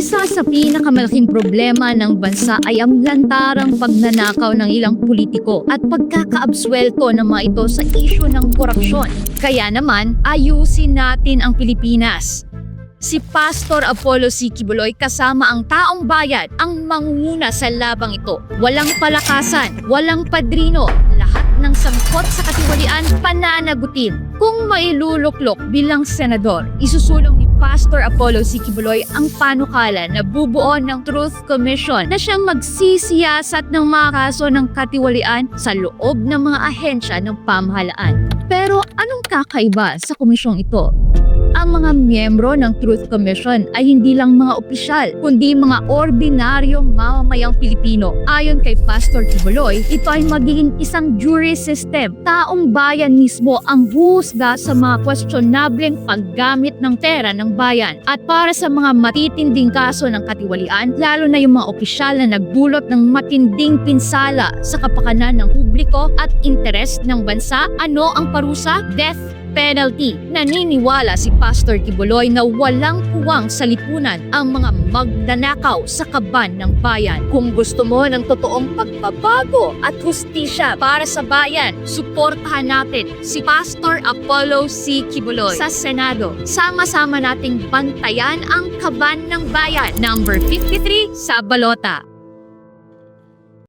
Isa sa pinakamalaking problema ng bansa ay ang lantarang pagnanakaw ng ilang politiko at pagkakaabswelto ng mga ito sa isyu ng korupsyon. Kaya naman, ayusin natin ang Pilipinas. Si Pastor Apollo C. Quiboloy kasama ang taong bayan ang mangunguna sa labang ito. Walang palakasan, walang padrino, lahat ng sangkot sa katiwalian pananagutin. Kung mailuluklok bilang senador, isusulong ni Pastor Apollo C. Quiboloy ang panukala na bubuo ng Truth Commission na siyang magsisiyasat ng mga kaso ng katiwalian sa loob ng mga ahensya ng pamahalaan. Pero anong kakaiba sa komisyong ito? Ang mga miyembro ng Truth Commission ay hindi lang mga opisyal, kundi mga ordinaryong mamamayang Pilipino. Ayon kay Pastor Quiboloy, ito ay magiging isang jury system. Taong bayan mismo ang huhusga sa mga questionableng paggamit ng pera ng bayan. At para sa mga matitinding kaso ng katiwalian, lalo na yung mga opisyal na nagdulot ng matinding pinsala sa kapakanan ng publiko at interes ng bansa, ano ang parusa? Death penalty. Naniniwala si Pastor Quiboloy na walang puwang sa lipunan ang mga magnanakaw sa kaban ng bayan. Kung gusto mo ng totoong pagbabago at hustisya para sa bayan, suportahan natin si Pastor Apollo C. Quiboloy sa Senado. Sama-sama nating bantayan ang kaban ng bayan. Number 53 sa balota.